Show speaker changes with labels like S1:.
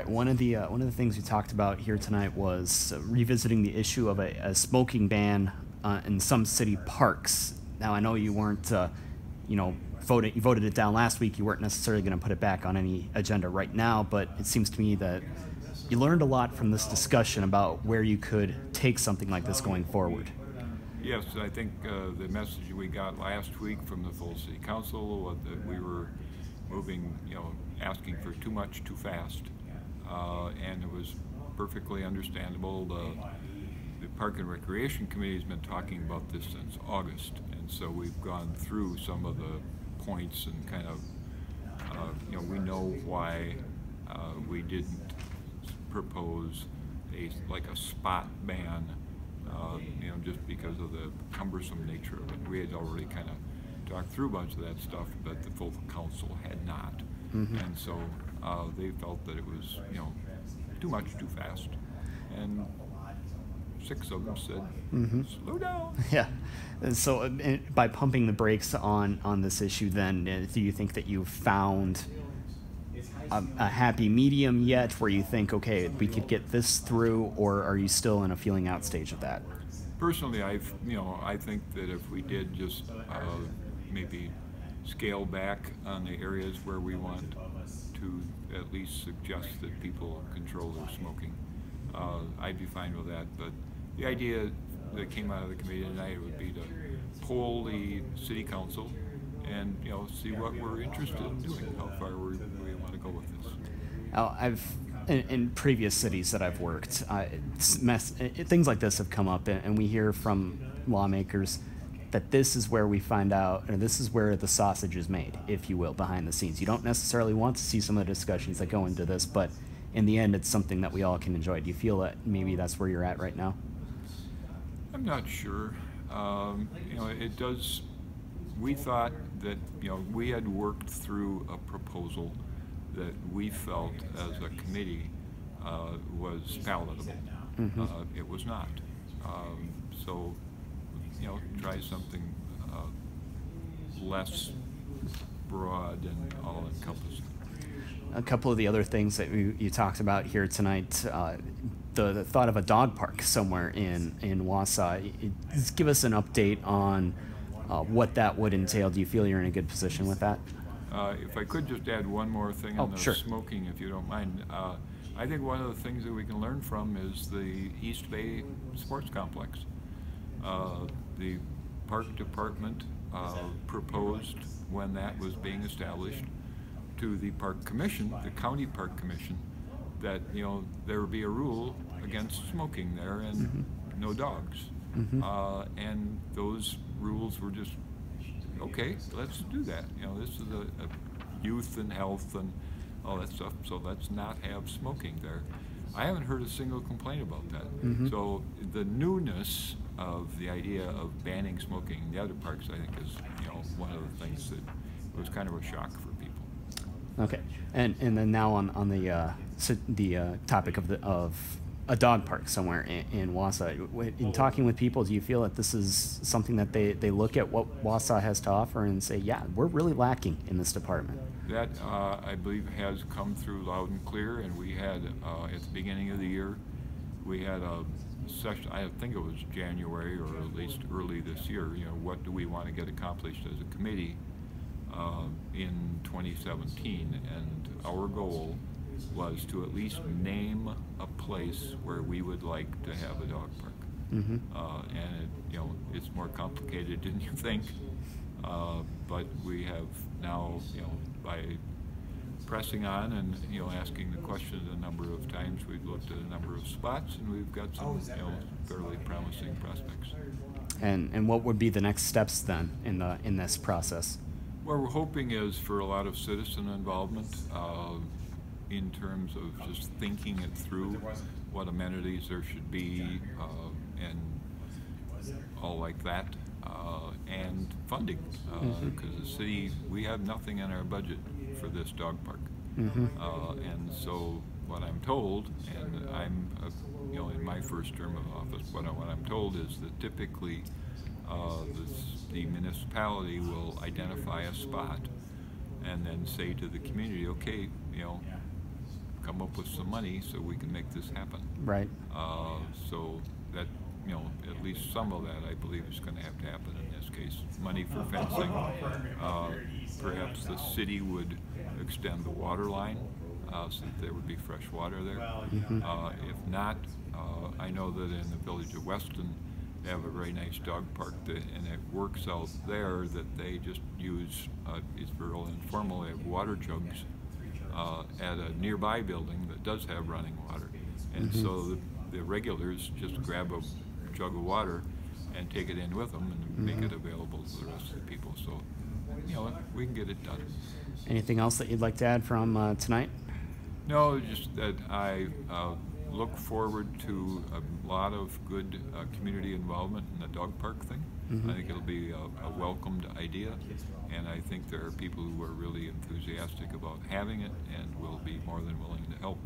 S1: right. One of the things we talked about here tonight was revisiting the issue of a smoking ban in some city parks. Now, I know you weren't, you voted it down last week. You weren't necessarily going to put it back on any agenda right now, but it seems to me that you learned a lot from this discussion about where you could take something like this going forward.
S2: Yes, I think the message we got last week from the full city council was that we were moving, asking for too much too fast, and it was perfectly understandable. The Park and Recreation Committee has been talking about this since August, and so we've gone through some of the points and kind of, we know why we didn't propose like a spot ban, just because of the cumbersome nature of it. We had already kind of talked through a bunch of that stuff, but the full council had not.
S1: Mm-hmm.
S2: And so they felt that it was, too much too fast. And 6 of them said,
S1: mm-hmm.
S2: slow down.
S1: Yeah. And so by pumping the brakes on this issue, then, do you think that you've found a happy medium yet where you think, okay, we could get this through, or are you still in a feeling out stage of that?
S2: Personally, I think that if we did just maybe scale back on the areas where we want to at least suggest that people control their smoking, I'd be fine with that. But the idea that came out of the committee tonight would be to poll the city council and see what we're interested in doing, how far we want to go with this.
S1: In previous cities that I've worked, things like this have come up, and we hear from lawmakers that this is where we find out, or this is where the sausage is made, if you will, behind the scenes. You don't necessarily want to see some of the discussions that go into this, but in the end, it's something that we all can enjoy. Do you feel that maybe that's where you're at right now?
S2: I'm not sure. It does. We thought that we had worked through a proposal that we felt as a committee was palatable.
S1: Mm-hmm.
S2: It was not. So try something less broad and all-encompassing.
S1: A couple of the other things that you talked about here tonight, the thought of a dog park somewhere in Wausau. Just give us an update on what that would entail. Do you feel you're in a good position with that?
S2: If I could just add one more thing on the
S1: sure.
S2: smoking, if you don't mind. I think one of the things that we can learn from is the East Bay Sports Complex. The Park Department proposed, when that was being established, to the Park Commission, the County Park Commission, that there would be a rule against smoking there and mm-hmm. no dogs.
S1: Mm-hmm.
S2: And those rules were just, okay, let's do that. This is a youth and health and all that stuff, so let's not have smoking there. I haven't heard a single complaint about that.
S1: Mm-hmm.
S2: So the newness of the idea of banning smoking in the other parks, I think, is one of the things that was kind of a shock for people.
S1: Okay, and then now on the topic of a dog park somewhere in Wausau. In talking with people, do you feel that this is something that they look at what Wausau has to offer and say, yeah, we're really lacking in this department?
S2: That, I believe, has come through loud and clear, and we had, at the beginning of the year, we had a session, I think it was January or at least early this year, what do we want to get accomplished as a committee in 2017, and our goal was to at least name a place where we would like to have a dog park.
S1: Mm-hmm.
S2: And it's more complicated than you think, but we have now, by pressing on and asking the question a number of times, we've looked at a number of spots, and we've got some fairly promising prospects.
S1: And what would be the next steps then in this process?
S2: What we're hoping is for a lot of citizen involvement in terms of just thinking it through, what amenities there should be, and all like that, and funding, because the city, we have nothing in our budget for this dog park.
S1: Mm-hmm.
S2: And so what I'm told, and I'm in my first term of office, what I'm told is that typically the municipality will identify a spot and then say to the community, okay, come up with some money so we can make this happen.
S1: Right.
S2: So that, you know, at least some of that I believe is going to have to happen in this case. Money for fencing. Perhaps the city would extend the water line so that there would be fresh water there. If not, I know that in the village of Weston they have a very nice dog park and it works out there that they just use, it's very informal, they have water jugs at a nearby building that does have running water. And so the regulars just grab a jug of water and take it in with them and make it available to the rest of the people. So, you know, we can get it done.
S1: Anything else that you'd like to add from tonight?
S2: No, just that I look forward to a lot of good community involvement in the dog park thing. I think it'll be a welcomed idea, and I think there are people who are really enthusiastic about having it and will be more than willing to help.